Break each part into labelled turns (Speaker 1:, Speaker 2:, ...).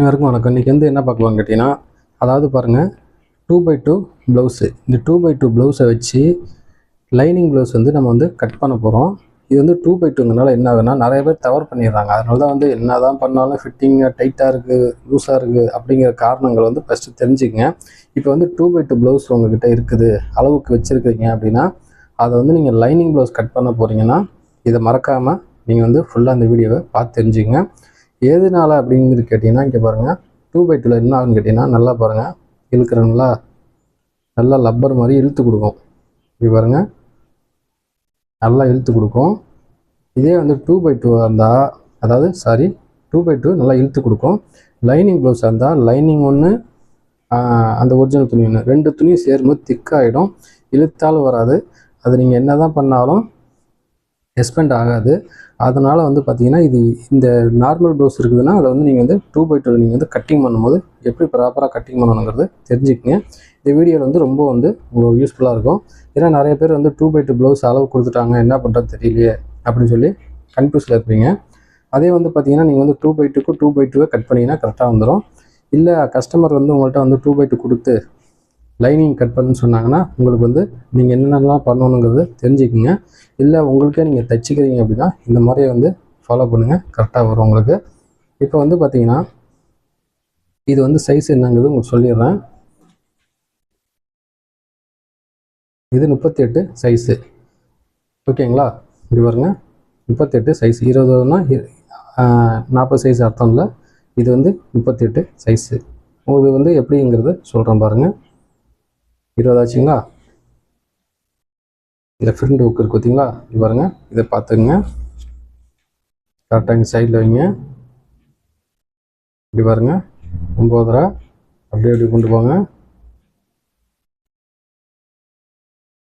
Speaker 1: அனைவருக்கும் வணக்கம். இன்றைக்கி என்ன பார்க்கலாம்னு கேட்டிங்கன்னா, அதாவது பாருங்கள், 2x2 ப்ளவுஸு. இந்த 2x2 ப்ளவுஸை வச்சு லைனிங் ப்ளவுஸ் நம்ம கட் பண்ண போகிறோம். இது 2x2ங்கிறனால என்ன ஆகுதுன்னா, நிறைய பேர் தவறு பண்ணிடுறாங்க. அதனால தான் என்ன தான் பண்ணாலும் ஃபிட்டிங்காக டைட்டாக இருக்குது, லூஸாக இருக்குது அப்படிங்கிற காரணங்கள் ஃபஸ்ட்டு தெரிஞ்சுக்கங்க. இப்போ 2x2 ப்ளவுஸ் உங்கள்கிட்ட இருக்குது, அளவுக்கு வச்சுருக்கீங்க அப்படின்னா, அதை நீங்கள் லைனிங் ப்ளவுஸ் கட் பண்ண போகிறீங்கன்னா, இதை மறக்காமல் நீங்கள் ஃபுல்லாக அந்த வீடியோவை பார்த்து தெரிஞ்சுக்கங்க. எதுனால அப்படிங்கிறது கேட்டிங்கன்னா, இங்கே பாருங்கள், 2x2ல என்ன ஆகுன்னு கேட்டிங்கன்னா, நல்லா பாருங்கள், இழுக்கிறங்களா, நல்லா லப்பர் மாதிரி இழுத்து கொடுக்கும். இப்படி பாருங்கள், நல்லா இழுத்து கொடுக்கும். இதே 2x2 இருந்தால், அதாவது 2x2 நல்லா இழுத்து கொடுக்கும். லைனிங் ப்ளவுஸாக இருந்தால் லைனிங் ஒன்று, அந்த ஒரிஜினல் துணி ஒன்று, ரெண்டு துணியும் சேரும்போது திக்காகிடும், இழுத்தாலும் வராது. அது நீங்கள் என்ன தான் பண்ணாலும் எக்ஸ்பெண்ட் ஆகாது. அதனால் பார்த்தீங்கன்னா, இந்த நார்மல் ப்ளவுஸ் இருக்குதுன்னா, அதை நீங்கள் 2x2 நீங்கள் கட்டிங் பண்ணும்போது எப்படி ப்ராப்பராக கட்டிங் பண்ணணுங்கிறது தெரிஞ்சுக்கங்க. இந்த வீடியோவில் ரொம்ப உங்களுக்கு யூஸ்ஃபுல்லாக இருக்கும். ஏன்னா நிறைய பேர் 2x2 ப்ளவுஸ் அளவு கொடுத்துட்டாங்க, என்ன பண்ணுறது தெரியலையே அப்படின்னு சொல்லி கன்ஃபியூஸில் இருப்பீங்க. அதே பார்த்தீங்கன்னா, நீங்கள் 2x2க்கு 2x2 கட் பண்ணிங்கன்னா கரெக்டாக வந்துடும். இல்லை கஸ்டமர் உங்கள்கிட்ட 2x2 கொடுத்து லைனிங் கட் பண்ணுன்னு சொன்னாங்கன்னா, உங்களுக்கு நீங்கள் என்னென்னலாம் பண்ணணுங்கிறது தெரிஞ்சுக்குங்க. இல்லை உங்களுக்கே நீங்கள் தைச்சிக்கிறீங்க அப்படின்னா, இந்த மாதிரியே ஃபாலோ பண்ணுங்கள், கரெக்டாக வரும் உங்களுக்கு. இப்போ பார்த்தீங்கன்னா, இது சைஸ் என்னங்கிறது உங்களுக்கு சொல்லிடுறேன். இது 38 சைஸு, ஓகேங்களா? இப்படி பாருங்க, 38 சைஸ். 20னா 40 சைஸ் அர்த்தம் இல்லை, இது 38 சைஸு. உங்களுக்கு எப்படிங்கிறது சொல்கிறேன் பாருங்கள். 20 ஆச்சுங்களா? இந்த ஃப்ரண்ட் ஹுக் இருக்கு பார்த்தீங்களா? இது பாருங்கள், இதை பார்த்துக்குங்க, கரெக்டாக இங்கே சைடில் வைங்க. இப்படி பாருங்கள், 9.5 அப்படியே கொண்டு போங்க.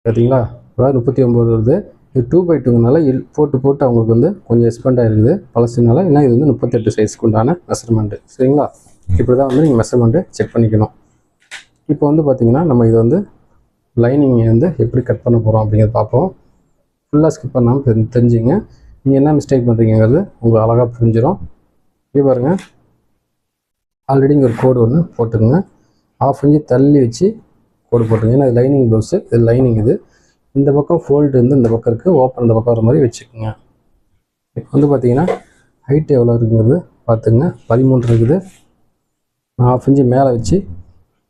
Speaker 1: பார்த்தீங்களா? அதாவது 39 வருது. இது 2x2னால போட்டு அவங்களுக்கு கொஞ்சம் எக்ஸ்பெண்ட் ஆகிருக்குது பழசுனால. ஏன்னா இது 38 சைஸ்க்கு உண்டான மெஷர்மெண்ட்டு, சரிங்களா? இப்படி தான் நீங்கள் மெஷர்மெண்ட்டு செக் பண்ணிக்கணும். இப்போ பார்த்தீங்கன்னா, நம்ம இது லைனிங் எப்படி கட் பண்ண போகிறோம் அப்படிங்கிறத பார்ப்போம். ஃபுல்லாக ஸ்கிப் பண்ணாமல் தெரிஞ்சுங்க. நீங்கள் என்ன மிஸ்டேக் பண்ணுறீங்கிறது உங்களுக்கு அழகாக புரிஞ்சிடும். இப்படி பாருங்கள், ஆல்ரெடி இங்கே ஒரு கோடு ஒன்று போட்டுருங்க. 1/2 இன்ச்சு தள்ளி வச்சு கோடு போட்டுருங்க. ஏன்னா இது லைனிங் ப்ளவுஸு, இது லைனிங். இது இந்த பக்கம் ஃபோல்டு இந்த பக்கம் இருக்குது, ஓப்பன் இந்த பக்கம் வர மாதிரி வச்சுக்கோங்க. இப்போ பார்த்தீங்கன்னா, ஹைட் எவ்வளோ இருக்குங்கிறது பார்த்துங்க. 13 இருக்குது. 1/2 இன்ச்சு மேலே வச்சு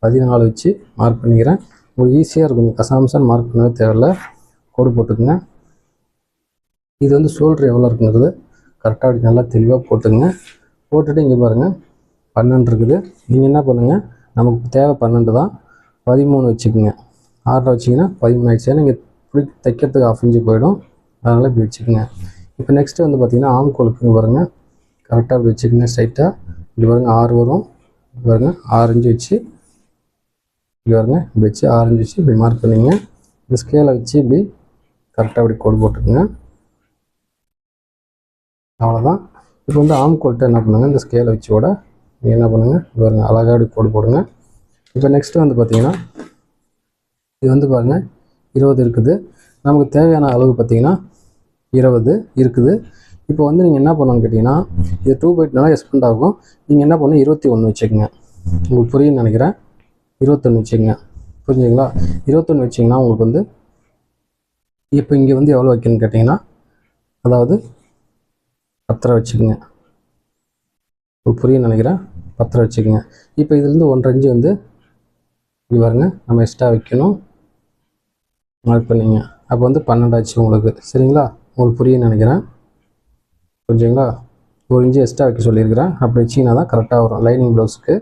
Speaker 1: 14 வச்சு மார்க் பண்ணிக்கிறேன். உங்களுக்கு ஈஸியாக இருக்கும், கசாமசான் மார்க் பண்ணவே தேவையில்லை, கோடு போட்டுக்குங்க. இது ஷோல்டர் எவ்வளோ இருக்குங்கிறது கரெக்டாக அப்படி நல்லா தெளிவாக போட்டுங்க. போட்டுட்டு இங்கே பாருங்கள், 12 இருக்குது. நீங்கள் என்ன பண்ணுங்கள், நமக்கு தேவை 12 தான், 13 வச்சுக்கோங்க. 6 வச்சிங்கன்னா 13 ஆயிடுச்சு. ஏன்னா இங்கே இப்படி தைக்கிறதுக்கு 1/2 இன்ச்சு போயிடும், அதனால் இப்படி வச்சுக்கோங்க. இப்போ நெக்ஸ்ட்டு பார்த்தீங்கன்னா, ஆம்கோலுக்கு பாருங்கள், கரெக்டாக இப்படி வச்சுக்கோங்க. ஸ்ட்ரைட்டாக இப்படி பாருங்கள், 6 வரும். பாருங்கள், 6 இன்ச்சு வச்சு பாருங்க, இப்படி வச்சு 6 இன்ச்சு வச்சு இப்படி மார்க் பண்ணிங்க. இந்த ஸ்கேலை வச்சு இப்படி கரெக்டாக இப்படி கோடு போட்டுருங்க. அவ்வளோதான். இப்போ ஆம்கோல்கிட்ட என்ன பண்ணுங்கள், இந்த ஸ்கேலை வச்சு கூட நீங்கள் என்ன பண்ணுங்கள், பாருங்க, அழகாக இப்படி கோடு போடுங்க. இப்போ நெக்ஸ்ட்டு பார்த்தீங்கன்னா, இது பாருங்கள், 20 இருக்குது. நமக்கு தேவையான அளவு பார்த்தீங்கன்னா 20 இருக்குது. இப்போ நீங்கள் என்ன பண்ணணும்னு கேட்டிங்கன்னா, இது 2x2னால எக்ஸ்பெண்ட் ஆகும். நீங்கள் என்ன பண்ணணும், 21 வச்சுக்கோங்க. உங்களுக்கு புரியுன்னு நினைக்கிறேன். 21 வச்சுக்கோங்க, புரிஞ்சுங்களா? 21 வச்சிங்கன்னா உங்களுக்கு இப்போ இங்கே எவ்வளோ வைக்கணும்னு கேட்டிங்கன்னா, அதாவது 10 வச்சுக்கோங்க. உங்களுக்கு புரியுன்னு நினைக்கிறேன். 10 வச்சுக்கோங்க. இப்போ இதுலேருந்து 1.5 இன்ச்சு இப்படி பாருங்க, நம்ம எக்ஸ்ட்ரா வைக்கணும், மார்க் பண்ணிங்க. அப்போ 12 ஆச்சு உங்களுக்கு, சரிங்களா? உங்களுக்கு புரியுன்னு நினைக்கிறேன், புரிஞ்சுங்களா? 1 இன்ச்சு எக்ஸ்ட்ரா வைக்க சொல்லியிருக்கிறேன். அப்படி வச்சிங்கன்னா தான் கரெக்டாக வரும். லைனிங் ப்ளவுஸுக்கு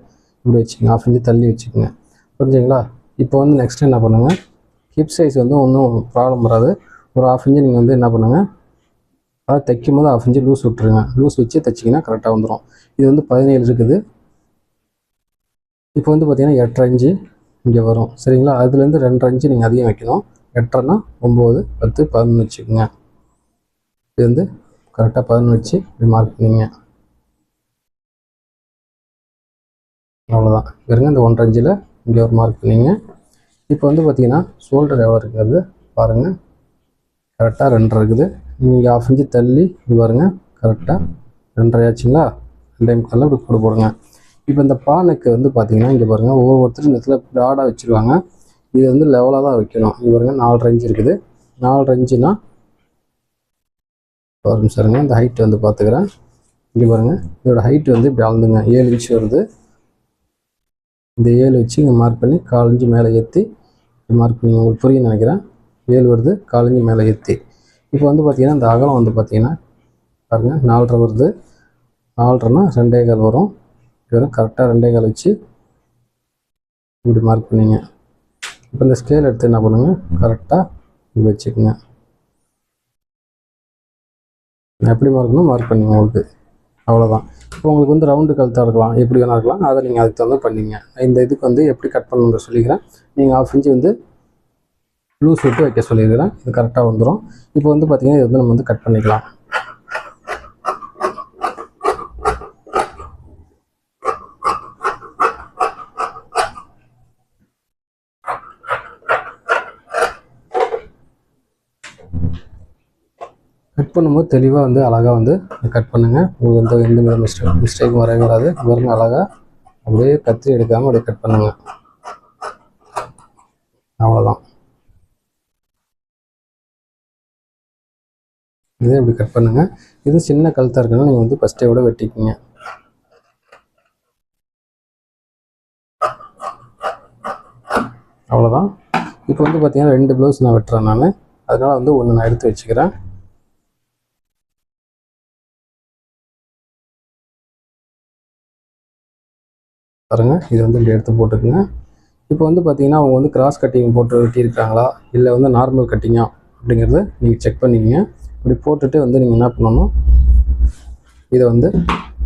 Speaker 1: இப்படி வச்சுக்கோங்க, 1/2 இன்ச்சு தள்ளி வச்சுக்கோங்க, புரிஞ்சுங்களா? இப்போ நெக்ஸ்ட் என்ன பண்ணுங்கள், ஹிப் சைஸ் ஒன்றும் ப்ராப்ளம் வராது. ஒரு 1/2 இன்ச்சு நீங்கள் என்ன பண்ணுங்கள், அதாவது தைக்கும் போது 1/2 இன்ச்சு லூஸ் விட்டுருங்க. லூஸ் வச்சு தைச்சிங்கன்னா கரெக்டாக வந்துடும். இது 17 இருக்குது. இப்போ பார்த்தீங்கன்னா 8.5 இன்ச்சு இங்கே வரும், சரிங்களா? அதுலேருந்து 2.5 இன்ச்சு நீங்கள் அதிகம் வைக்கணும். 8.5னா 9, 10, 11 வச்சுக்கோங்க. இது கரெக்டாக 11 வச்சு இப்படி மார்க் பண்ணிங்க. அவ்வளோதான். பாருங்க, இந்த 1.5 இன்ச்சில் இங்கே ஒரு மார்க் பண்ணிங்க. இப்போ பார்த்தீங்கன்னா, ஷோல்டர் எவ்வளோ இருக்கிறது பாருங்கள், கரெக்டாக 2.5 இருக்குது. நீங்கள் 1/2 இன்ச்சு தள்ளி இது பாருங்கள், கரெக்டாக 2.5 ஆச்சுங்களா? 2.5 இப்படி கோடு போடுங்க. இப்போ இந்த பானைக்கு வந்து பார்த்தீங்கன்னா இங்கே பாருங்கள் ஒவ்வொருத்தரும் இந்த இடத்துல ப்ராடாக வச்சுருவாங்க. இது வந்து லெவலாக தான் வைக்கணும். இங்கே பாருங்கள் 4 இன்ச் இருக்குது. 4 இன்ச்சுனா ஒரு நிமிஷம் இருங்க, இந்த ஹைட் வந்து பார்த்துக்கிறேன். இங்கே பாருங்கள் இதோட ஹைட் வந்து இப்படி அளந்துங்க 7 இன்ச் வருது. இந்த 7 வச்சு இங்கே மார்க் பண்ணி 4 இன்ச்சு மேலே ஏற்றி மார்க் பண்ணி உங்களுக்கு புரியுன்னு நினைக்கிறேன். 7 வருது, 4 இன்ச்சு மேலே ஏற்றி. இப்போ வந்து பார்த்தீங்கன்னா இந்த அகலம் வந்து பார்த்தீங்கன்னா பாருங்கள் 4.5 வருது. 4.5னா 2.25 வரும். வெறும் கரெக்டாக 2.25 வச்சு இப்படி மார்க் பண்ணிங்க. இப்போ இந்த ஸ்கேல் எடுத்து என்ன பண்ணுங்க, கரெக்டாக இப்படி வச்சுக்கோங்க. எப்படி மார்க்கணும் மார்க் பண்ணிங்க உங்களுக்கு, அவ்வளோதான். இப்போ உங்களுக்கு வந்து ரவுண்டு கழுத்தாக இருக்கலாம், எப்படி வேணா இருக்கலாம், அதை நீங்கள் அதுக்கு தகுந்த பண்ணிங்க. இந்த இதுக்கு வந்து எப்படி கட் பண்ணணுன்ற சொல்லிக்கிறேன். நீங்கள் 1/2 இன்ச்சு வந்து லூஸ் விட்டு வைக்க சொல்லியிருக்கிறேன். இது கரெக்டாக வந்துடும். இப்போ வந்து பார்த்தீங்கன்னா இது வந்து நம்ம வந்து கட் பண்ணிக்கலாம். கட் பண்ணும்போது தெளிவாக வந்து அழகாக வந்து கட் பண்ணுங்கள். உங்களுக்கு எந்த வித மிஸ்டேக்கும் வரவே வராது. பாருங்க அழகாக அப்படியே கத்தி எடுக்காமல் அப்படியே கட் பண்ணுங்கள். அவ்வளோதான். இதே இப்படி கட் பண்ணுங்கள். இது சின்ன கழுத்தாக இருக்குன்னா நீங்கள் வந்து ஃபஸ்ட்டே விட வெட்டிக்கிங்க. அவ்வளோதான். இப்போ வந்து பார்த்தீங்கன்னா 2 ப்ளவுஸ் நான் வெட்டுறேன் நான். அதனால் வந்து ஒன்று நான் எடுத்து வச்சுக்கிறேன். பாருங்கள் இது வந்து இப்படி எடுத்து போட்டுக்குங்க. இப்போ வந்து பார்த்தீங்கன்னா அவங்க வந்து கிராஸ் கட்டிங் போட்டு வெட்டியிருக்காங்களா இல்லை வந்து நார்மல் கட்டிங்கா அப்படிங்கிறத நீங்கள் செக் பண்ணிக்கங்க. இப்படி போட்டுட்டு வந்து நீங்கள் என்ன பண்ணணும், இதை வந்து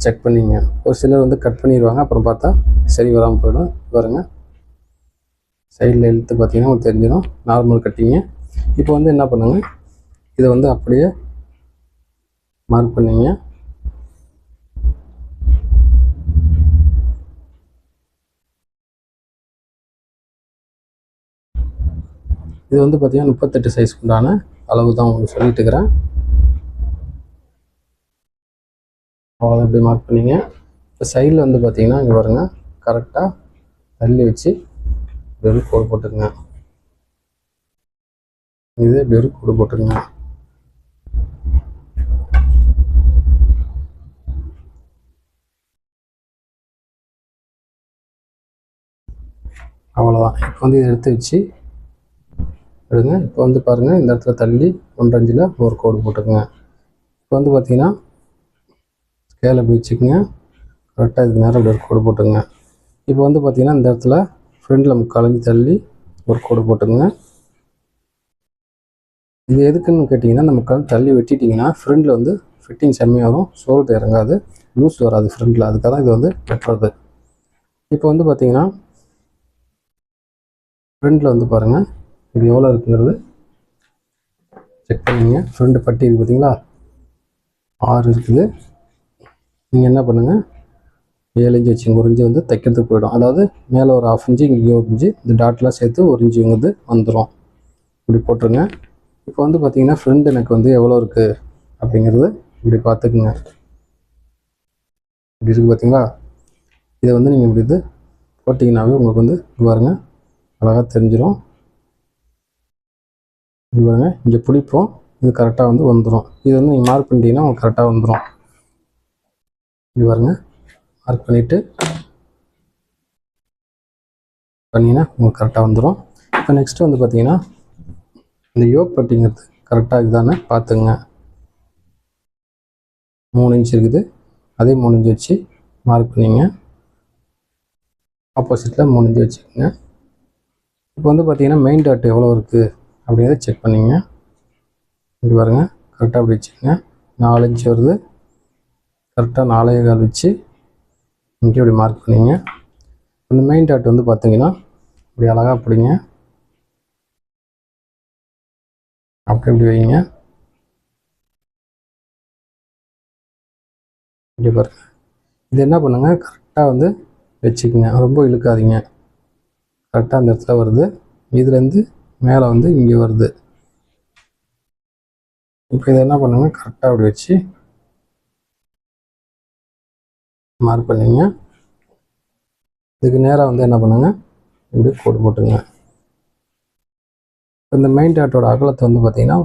Speaker 1: செக் பண்ணிங்க. ஒரு சிலர் வந்து கட் பண்ணிடுவாங்க, அப்புறம் பார்த்தா சரி வராமல் போயிடும். பாருங்கள் சைடில் இழுத்து பார்த்தீங்கன்னா உங்களுக்கு தெரிஞ்சிடும் நார்மல் கட்டிங்க. இப்போ வந்து என்ன பண்ணுங்கள், இதை வந்து அப்படியே மார்க் பண்ணிங்க. இது வந்து பார்த்தீங்கன்னா 38 சைஸ்க்கு உண்டான அளவு தான் உங்களுக்கு சொல்லிட்டு இருக்கிறேன். அவ்வளோதான் இப்படி மார்க் பண்ணிங்க. இப்போ சைடில் வந்து பார்த்தீங்கன்னா இங்கே பாருங்கள் கரெக்டாக தள்ளி வச்சு இப்படி ஒரு கோடு போட்டுருங்க. இது இப்படி ஒரு கோடு போட்டுருங்க. அவ்வளோதான். இப்போ வந்து இதை எடுத்து வச்சு எடுங்க. இப்போ வந்து பாருங்கள் இந்த இடத்துல தள்ளி 1.5 இன்ச்சில் ஒரு கோடு போட்டுக்குங்க. இப்போ வந்து பார்த்தீங்கன்னா ஸ்கேலை அப்படி வச்சுக்கோங்க. கரெக்டாக இதுக்கு நேரம் இப்படி ஒரு கோடு போட்டுங்க. இப்போ வந்து பார்த்தீங்கன்னா இந்த இடத்துல ஃப்ரெண்டில் 3/4 இன்ச்சு தள்ளி ஒரு கோடு போட்டுங்க. இது எதுக்குன்னு கேட்டிங்கன்னா நம்ம தள்ளி வெட்டிட்டிங்கன்னா ஃப்ரெண்டில் வந்து ஃபிட்டிங் செம்மையாக வரும், ஷோல்டர் இறங்காது, லூஸ் வராது ஃப்ரெண்டில். அதுக்காக தான் இது வந்து வெட்டுறது. இப்போ வந்து பார்த்தீங்கன்னா ஃப்ரெண்டில் வந்து பாருங்கள் இது எவ்வளோ இருக்குங்கிறது செக் பண்ணிங்க. ஃப்ரெண்டு பட்டி இருக்குது பார்த்தீங்களா, 6 இருக்குது. நீங்கள் என்ன பண்ணுங்கள் 7 இன்ச்சு வச்சுங்க. 1 இன்ச்சு வந்து தைக்கிறதுக்கு போயிடும். அதாவது மேலே ஒரு 1/2 இன்ச்சு, இங்கே 1 இன்ச்சு, இந்த டாட்லாம் சேர்த்து 1 இன்ச்சு வந்து வந்துடும். இப்படி போட்டுருங்க. இப்போ வந்து பார்த்தீங்கன்னா ஃப்ரெண்டு எனக்கு வந்து எவ்வளோ இருக்குது அப்படிங்கிறது இப்படி பார்த்துக்குங்க. இப்படி இருக்குது பார்த்தீங்களா, இதை வந்து நீங்கள் இப்படி இது போட்டிங்கனாவே உங்களுக்கு வந்து பாருங்கள் அழகாக தெரிஞ்சிடும். இது பாருங்க இங்கே பிடிப்போம், இது கரெக்டாக வந்து வந்துடும். இது வந்து நீங்கள் மார்க் பண்ணிட்டீங்கன்னா உங்களுக்கு கரெக்டாக வந்துடும். இது பாருங்க மார்க் பண்ணிவிட்டு பண்ணிங்கன்னா உங்களுக்கு கரெக்டாக வந்துடும். இப்போ நெக்ஸ்ட்டு வந்து பார்த்தீங்கன்னா இந்த யோக் பட்டிங்கிறது கரெக்டாக இருக்குதானே பார்த்துங்க. 3 இன்ச் இருக்குது, அதே 3 இன்ச் வச்சு மார்க் பண்ணிங்க. ஆப்போசிட்டில் 3 இன்ச் வச்சுக்கோங்க. இப்போ வந்து பார்த்தீங்கன்னா மெயின் டாட் எவ்வளோ இருக்குது அப்படிங்கிறத செக் பண்ணிங்க. இப்படி பாருங்கள் கரெக்டாக அப்படி வச்சுக்கோங்க. 4 இன்ச் வருது, கரெக்டாக 4.25 வச்சு இங்கே இப்படி மார்க் பண்ணிங்க. இந்த மெயின் டாட் வந்து பார்த்தீங்கன்னா இப்படி அழகாக பிடிங்க, அப்படி இப்படி வைங்க. இப்படி பாருங்கள். இது என்ன பண்ணுங்கள் கரெக்டாக வந்து வச்சுக்கோங்க, ரொம்ப இழுக்காதீங்க. கரெக்டாக அந்த இடத்துல வருது, இதுலேருந்து மேலே வந்து இங்கே வருது. இப்போ இதை என்ன பண்ணுங்க கரெக்டாக அப்படி வச்சு மார்க் பண்ணிங்க. இதுக்கு நேராக வந்து என்ன பண்ணுங்க, இப்படி கோடு போட்டுங்க. இந்த மெயின் டாட்டோட அகலத்தை வந்து பார்த்திங்கன்னா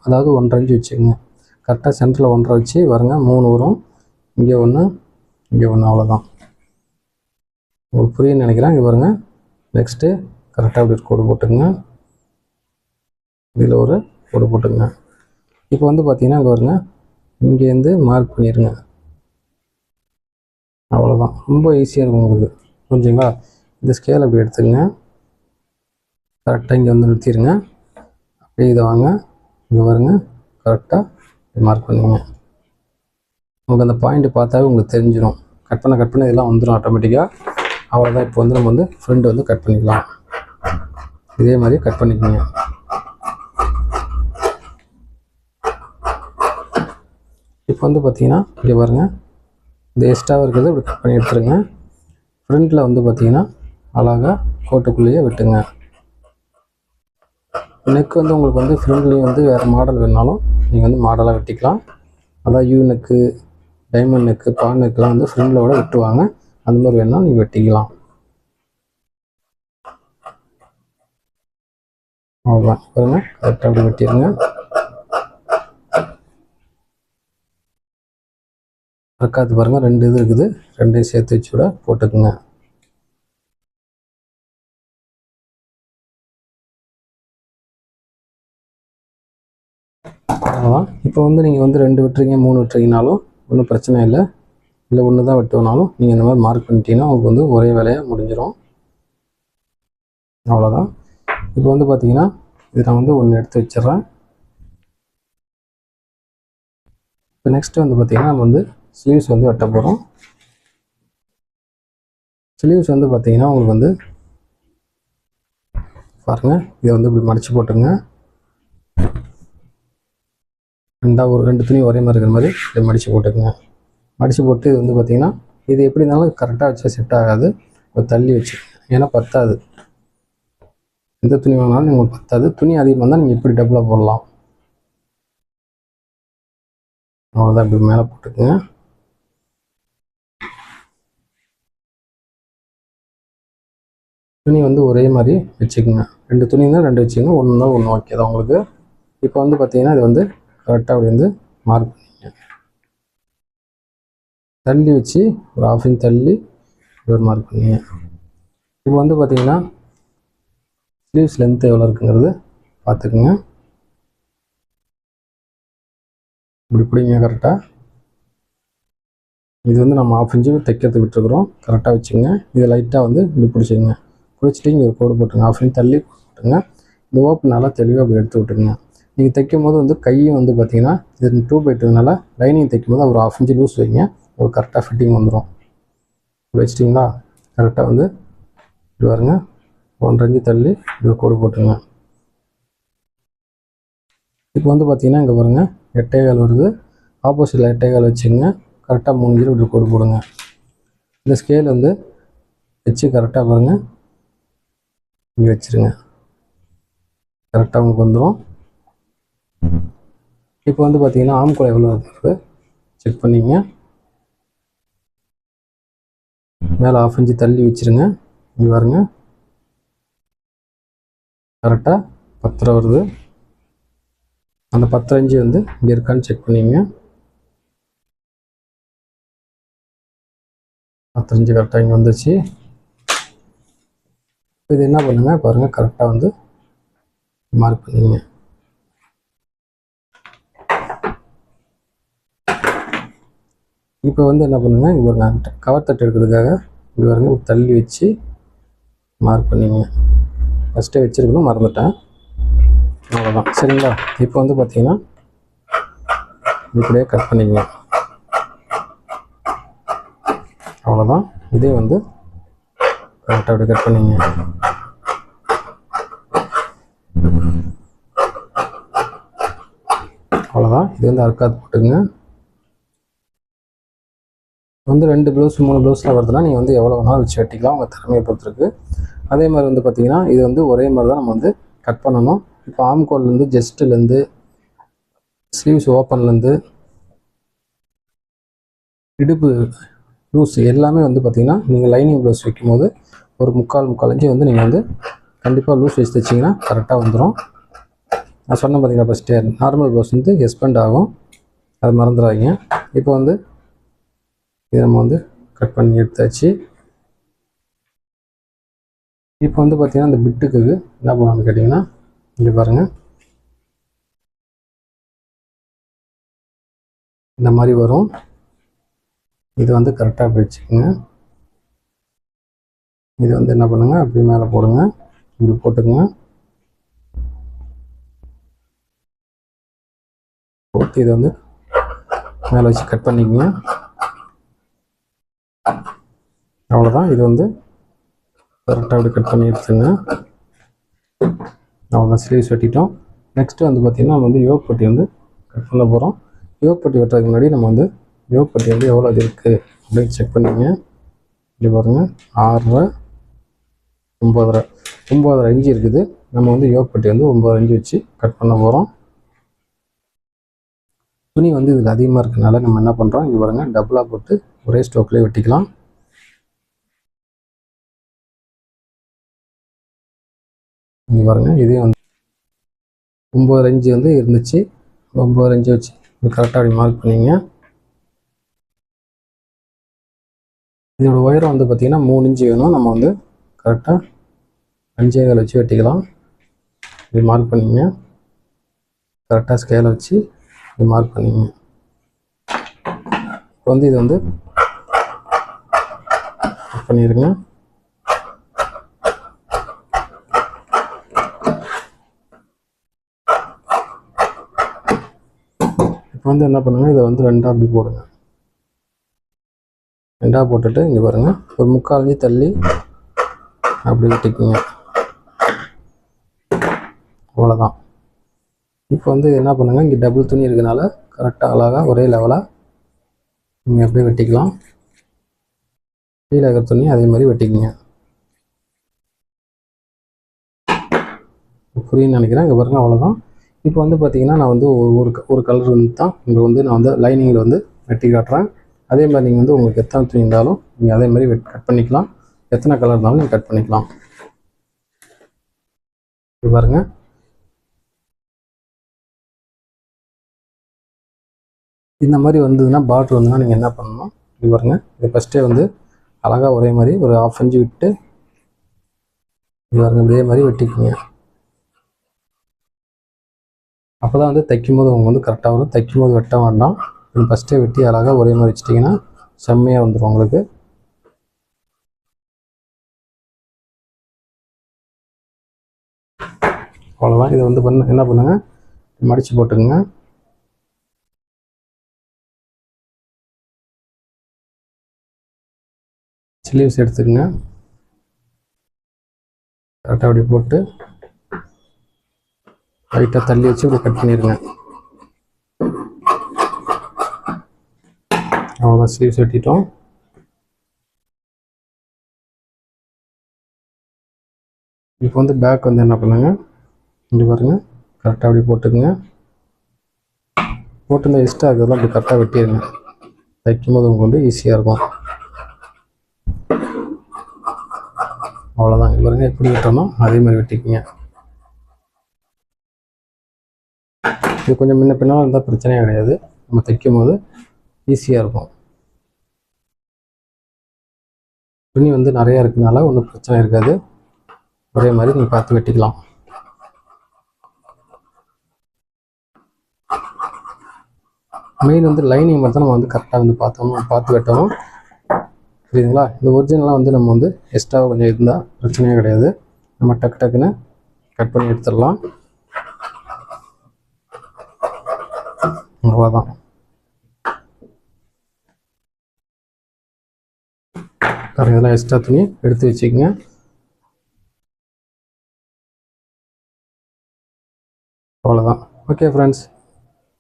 Speaker 1: அதாவது 1.5 இன்ச் வச்சுக்கோங்க. கரெக்டாக சென்டரில் 1.5 வச்சு வருங்க, 3 வரும், இங்கே 1 இங்கே 1, அவ்வளோதான். உங்களுக்கு புரியுன்னு நினைக்கிறேன். இங்கே பாருங்க, நெக்ஸ்ட்டு கரெக்டாக இப்படி கோடு போட்டுங்க, இதில் ஒரு கோடு போட்டுங்க. இப்போ வந்து பார்த்திங்கன்னா இங்கே பாருங்க, இங்கேருந்து மார்க் பண்ணிடுங்க, அவ்வளோதான். ரொம்ப ஈஸியாக இருக்கும் உங்களுக்கு, புரிஞ்சுங்களா? இந்த ஸ்கேல் அப்படி எடுத்துக்கங்க, கரெக்டாக இங்கே வந்து நிறுத்திடுங்க. அப்படியே இதை வாங்க, இங்கே பாருங்க, கரெக்டாக மார்க் பண்ணுங்க. உங்களுக்கு அந்த பாயிண்ட்டு பார்த்தாவே உங்களுக்கு தெரிஞ்சிடும். கட் பண்ண இதெல்லாம் வந்துடும் ஆட்டோமேட்டிக்காக. அவ்வளோதான். இப்போ வந்து நம்ம வந்து ஃப்ரெண்டு வந்து கட் பண்ணிக்கலாம். இதே மாதிரி கட் பண்ணிக்கோங்க. இப்போ வந்து பார்த்தீங்கன்னா இங்கே பாருங்கள், இந்த எக்ஸ்ட்ராவாக இருக்கிறத இப்படி கட் பண்ணி எடுத்துருங்க. ஃப்ரண்ட்டில் வந்து பார்த்தீங்கன்னா அழகாக கோட்டுக்குள்ளேயே விட்டுங்க. நெக் வந்து உங்களுக்கு வந்து ஃப்ரண்ட்லேயும் வந்து வேறு மாடல் வேணாலும் நீங்கள் வந்து மாடலாக வெட்டிக்கலாம். அதான் யூ நெக்கு, டைமண்ட் நெக்கு, பான் நெக்கெலாம் வந்து ஃப்ரண்டில் விட வெட்டுவாங்க. அந்த மாதிரி வேணாலும் நீங்கள் வெட்டிக்கலாம். அவ்வளோதான். பாருங்கள், கரெக்டாக அப்படி வெட்டிடுங்க. ரெக்காது பாருங்கள், 2 இது இருக்குது, 2 சேர்த்து வச்சு விட போட்டுக்குங்க. அவ்வளோதான். இப்போ வந்து நீங்கள் வந்து 2 வெட்டுறீங்க, 3 வெட்டுறீங்கனாலும் ஒன்றும் பிரச்சனை இல்லை. இல்லை 1 தான் வெட்டுனாலும் நீங்கள் இந்த மாதிரி மார்க் பண்ணிட்டீங்கன்னா உங்களுக்கு வந்து ஒரே வேலையாக முடிஞ்சிடும். அவ்வளோதான். இப்போ வந்து பார்த்தீங்கன்னா இது நான் வந்து 1 எடுத்து வச்சிடுறேன். இப்போ நெக்ஸ்ட்டு வந்து பார்த்தீங்கன்னா நம்ம வந்து ஸ்லீவ்ஸ் வந்து வெட்ட போகிறோம். ஸ்லீவ்ஸ் வந்து பார்த்தீங்கன்னா உங்களுக்கு வந்து பாருங்கள், இதை வந்து இப்படி மடித்து போட்டுங்க. ஒரு 2 துணி ஒரே மாதிரி இருக்கிற மாதிரி இதை மடித்து போட்டுக்குங்க. மடித்து போட்டு இது வந்து பார்த்திங்கன்னா இது எப்படி இருந்தாலும் கரெக்டாக வச்சா செட் ஆகாது. தள்ளி வச்சுக்கோங்க, ஏன்னா பத்தாது. எந்த துணி வாங்கினாலும் உங்களுக்கு பத்தாது. துணி அதிகமாக இருந்தால் நீங்கள் இப்படி டபுளாக போடலாம். அவ்வளோதான். இப்படி மேலே போட்டுக்குங்க. துணி வந்து ஒரே மாதிரி வச்சுக்கோங்க. 2 துணி இருந்தால் 2 வச்சுக்கோங்க, 1 இருந்தால் 1 ஓகே தான் உங்களுக்கு. இப்போ வந்து பார்த்தீங்கன்னா இது வந்து கரெக்டாக அப்படி வந்து மார்க் பண்ணிங்க. தள்ளி வச்சு ஒரு 1/2 இன்ச் தள்ளி ஒரு மார்க் பண்ணிங்க. இப்போ வந்து பார்த்தீங்கன்னா ஸ்லீவ்ஸ் லென்த் எவ்வளோ இருக்குங்கிறது பார்த்துக்குங்க. இப்படி பிடிங்க கரெக்டாக. இது வந்து நம்ம 1/2 இன்ச்சு தைக்கிறதுக்கு விட்டுருக்குறோம், கரெக்டாக வச்சுங்க. இதை லைட்டாக வந்து இப்படி பிடிச்சிங்க. பிடிச்சிட்டு இங்கே ஒரு கோடு போட்டுங்க, 1/2 இன்ச் தள்ளி போட்டுங்க. இந்த ஓப்பன் நல்லா தெளிவாக அப்படி எடுத்து விட்டுருங்க. நீங்கள் தைக்கும் போது வந்து கையும் வந்து பார்த்தீங்கன்னா இது 2/2 லைனிங் தைக்கும் போது ஒரு 1/2 இன்ச்சு லூஸ் வைங்க, ஒரு கரெக்டாக ஃபிட்டிங் வந்துடும். வச்சிட்டிங்களா? கரெக்டாக வந்து இப்படி பாருங்க, 1.5 இன்ச்சு தள்ளி இப்படி கோடு போட்டுருங்க. இப்போ வந்து பார்த்தீங்கன்னா இங்கே பாருங்கள் 8.25 வருது, ஆப்போசிட்டில் 8.25 வச்சுங்க. கரெக்டாக 3 இன்ச்சு இப்படி கோடு போடுங்க. இந்த ஸ்கேல் வந்து வச்சு கரெக்டாக பாருங்கள், இங்கே வச்சுருங்க. கரெக்டாக உங்களுக்கு வந்துடும். இப்போ வந்து பார்த்தீங்கன்னா ஆம்கோல் எவ்வளோ இருக்குது செக் பண்ணிங்க. மேலே 1/2 இன்ச்சு தள்ளி வச்சுருங்க. இங்கே பாருங்க, கரெக்டாக 10 வருது. அந்த 10 இன்ச்சு வந்து இங்கே இருக்கான்னு செக் பண்ணிங்க. 10 இன்ச்சு கரெக்டாக இங்கே வந்துச்சு. இது என்ன பண்ணுங்க பாருங்கள், கரெக்டாக வந்து மார்க் பண்ணிங்க. இப்போ வந்து என்ன பண்ணுங்க, இங்கே ஒரு கவர் தட்டு எடுக்கிறதுக்காக இப்படி பாருங்க தள்ளி வச்சு மார்க் பண்ணிங்க. ஃபஸ்ட்டே வச்சுருக்கணும், மறந்துட்டேன். அவ்வளோதான். சரிங்களா? இப்போ வந்து பார்த்தீங்கன்னா இப்படியே கட் பண்ணிங்க. அவ்வளோதான். இதே வந்து கரெக்டாக அப்படி கட் பண்ணிங்க. அவ்வளோதான். இது வந்து அர்க்காத் போட்டுங்க. வந்து 2 ப்ளவுஸ் 3 ப்ளவுஸ்லாம் வருதுன்னா நீங்கள் வந்து எவ்வளோ வேணாலும் வச்சு வெட்டிக்கலாம், உங்கள் திறமையை பொறுத்திருக்கு. அதே மாதிரி வந்து பார்த்திங்கன்னா இது வந்து ஒரே மாதிரி தான் நம்ம வந்து கட் பண்ணணும். இப்போ ஆம்கோல்லேருந்து ஜஸ்ட்லேருந்து ஸ்லீவ்ஸ் ஓப்பன்லேருந்து இடுப்பு லூஸ் எல்லாமே வந்து பார்த்திங்கன்னா நீங்கள் லைனிங் ப்ளவுஸ் வைக்கும்போது ஒரு முக்கால் இன்ச்சு வந்து நீங்கள் வந்து கண்டிப்பாக லூஸ் வச்சு தைச்சிங்கன்னா கரெக்டாக வந்துடும். நான் சொன்னேன் பார்த்தீங்கன்னா ஃபஸ்ட்டே நார்மல் ப்ளவுஸ் வந்து எக்ஸ்பெண்ட் ஆகும், அது மறந்துடாதீங்க. இப்போ வந்து இதை நம்ம வந்து கட் பண்ணி எடுத்தாச்சு. இப்போ வந்து பார்த்திங்கன்னா இந்த பிட்டுக்கு என்ன பண்ணலாம்னு கேட்டிங்கன்னா இங்கே பாருங்கள், இந்த மாதிரி வரும். இது வந்து கரெக்டாக போயிடுச்சுக்குங்க. இது வந்து என்ன பண்ணுங்க, அப்படி மேலே போடுங்க, இப்படி போட்டுக்குங்க. போட்டு இதை வந்து மேலே வச்சு கட் பண்ணிக்கோங்க. அவ்வளோதான். இது வந்து கரெக்டாக அப்படி கட் பண்ணி எடுத்துங்க. அவ்வளோதான், ஸ்லீவ்ஸ் வெட்டிட்டோம். நெக்ஸ்ட்டு வந்து பார்த்திங்கன்னா நம்ம வந்து யோக் பட்டி வந்து கட் பண்ண போகிறோம். யோக் பட்டி வெட்டுறதுக்கு முன்னாடி நம்ம வந்து யோக் பட்டி வந்து எவ்வளோ அது இருக்குது அப்படின்னு செக் பண்ணிங்க. இப்படி பாருங்கள், 6.5 9.5 இன்ச்சு இருக்குது. நம்ம வந்து யோக் பட்டி வந்து 9 இன்ச்சு வச்சு கட் பண்ண போகிறோம். துணி வந்து இதில் அதிகமாக இருக்கனால நம்ம என்ன பண்ணுறோம், இங்கே பாருங்கள், டபுளாக போட்டு ஒரே ஸ்டோக்லேயே வெட்டிக்கலாம். இங்கே பாருங்கள், இதே வந்து 9 இன்ச்சு வந்து இருந்துச்சு. 9 இன்ச்சு வச்சு கரெக்டாக அப்படி மார்க் பண்ணிங்க. இதோட உயரம் வந்து பார்த்திங்கன்னா 3 இன்ச்சு வேணும். நம்ம வந்து கரெக்டாக 5.25 வச்சு வெட்டிக்கலாம். இப்படி மார்க் பண்ணிங்க. கரெக்டாக ஸ்கேலை வச்சு இப்படி மார்க் பண்ணிங்க. இப்போ வந்து இது வந்து கட் பண்ணிடுங்க. இப்போ வந்து என்ன பண்ணுங்கள், இதை வந்து 2ஆக அப்படி போடுங்க. 2ஆக போட்டுட்டு இங்கே பாருங்கள், ஒரு 3/4 இன்ச்சு தள்ளி அப்படி வெட்டிக்குங்க. அவ்வளோதான். இப்போ வந்து என்ன பண்ணுங்கள், இங்கே டபுள் துணி இருக்கனால கரெக்டாக அழகாக ஒரே லெவலாக நீங்கள் அப்படியே வெட்டிக்கலாம். கீழே இருக்கிற துணி அதே மாதிரி வெட்டிக்குங்க. புரியுன்னு நினைக்கிறேன். இங்கே பாருங்கள், அவ்வளோதான். இப்போ வந்து பார்த்திங்கன்னா நான் வந்து ஒரு கலர் வந்து தான் இங்கே வந்து நான் வந்து லைனிங்கில் வந்து வெட்டி காட்டுறேன். அதே மாதிரி நீங்கள் வந்து உங்களுக்கு எத்தனை துணி இருந்தாலும் நீங்கள் அதே மாதிரி கட் பண்ணிக்கலாம். எத்தனை கலர் இருந்தாலும் நீங்கள் கட் பண்ணிக்கலாம். இது பாருங்கள், இந்த மாதிரி வந்ததுன்னா பார்டர் வந்துன்னா நீங்கள் என்ன பண்ணணும், இது பாருங்கள், இது ஃபஸ்ட்டே வந்து அழகாக ஒரே மாதிரி ஒரு 1/2 இன்ச்சு விட்டு இது பாருங்கள், இதே மாதிரி வெட்டிக்குங்க. அப்போ தான் வந்து தைக்கும்போது அவங்க வந்து கரெக்டாக வரும். தைக்கும்போது வெட்ட வேண்டாம். ஃபஸ்ட்டே வெட்டி அழகாக ஒரே மாதிரி வச்சிட்டிங்கன்னா செம்மையாக வந்துடும் உங்களுக்கு. அவ்வளோதான். இதை வந்து என்ன பண்ணுங்க, மடித்து போட்டுக்குங்க. ஸ்லீவ்ஸ் எடுத்துக்கங்க. கரெக்டாக அப்படி போட்டு லைட்டாக தள்ளி வச்சு இப்படி கட் பண்ணிடுங்க. அவ்வளோதான், ஸ்லீவ்ஸ் வெட்டிட்டோம். இப்போ வந்து பேக் வந்து என்ன பண்ணுங்க, இங்கே பாருங்கள், கரெக்டாக அப்படி போட்டுக்குங்க. போட்டு இந்த எக்ஸ்ட்ரா இருக்கிறதெல்லாம் அப்படி கரெக்டாக வெட்டிடுங்க. தைக்கும்போது உங்களுக்கு வந்து ஈஸியாக இருக்கும். அவ்வளோதான். பாருங்க, எப்படி வெட்டணும் அதே மாதிரி வெட்டிக்குங்க. இது கொஞ்சம் முன்ன பின்னால் இருந்தால் பிரச்சனையே கிடையாது. நம்ம தைக்கும் போது ஈஸியாக இருக்கும். துணி வந்து நிறையா இருக்கனால ஒன்றும் பிரச்சனை இருக்காது. ஒரே மாதிரி நீங்கள் பார்த்து வெட்டிக்கலாம். மெயின் வந்து லைனிங் மட்டும் நம்ம வந்து கரெக்டாக வந்து பார்த்து வெட்டணும். புரியுதுங்களா? இந்த ஒரிஜினலாக வந்து நம்ம வந்து எக்ஸ்ட்ரா கொஞ்சம் இருந்தால் பிரச்சனையே கிடையாது. நம்ம டக்குன்னு கட் பண்ணி எடுத்துடலாம். அவ்வளோதான். இதெல்லாம் எக்ஸ்ட்ரா துணி எடுத்து வச்சுக்கோங்க. அவ்வளோதான். ஓகே ஃப்ரெண்ட்ஸ்,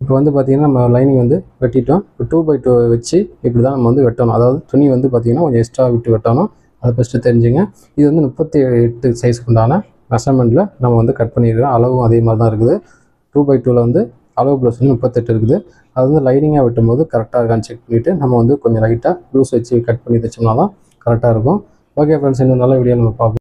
Speaker 1: இப்போ வந்து பார்த்திங்கன்னா நம்ம லைனிங் வந்து வெட்டிட்டோம். இப்போ 2x2 வச்சு இப்படி தான் நம்ம வந்து வெட்டணும். அதாவது துணி வந்து பார்த்திங்கன்னா கொஞ்சம் எக்ஸ்ட்ரா விட்டு வெட்டணும். அதை ஃபஸ்ட்டு தெரிஞ்சுங்க. இது வந்து 38 சைஸ்க்கு உண்டான மெஷர்மெண்ட்டில் நம்ம வந்து கட் பண்ணியிருக்கிறோம். அளவும் அதே மாதிரி தான் இருக்குது. 2x2வில் வந்து அளவு ப்ளவுஸ் வந்து 38 இருக்குது. அது வந்து லைனிங்காக வெட்டும்போது கரெக்டாக இருக்கான்னு செக் பண்ணிவிட்டு நம்ம வந்து கொஞ்சம் லைட்டாக லூஸ் வச்சு கட் பண்ணி தைச்சோம்னா தான் கரெக்டாக இருக்கும். ஓகே ஃப்ரெண்ட்ஸ், இன்னும் நல்ல வீடியோ நம்ம பார்ப்போம்.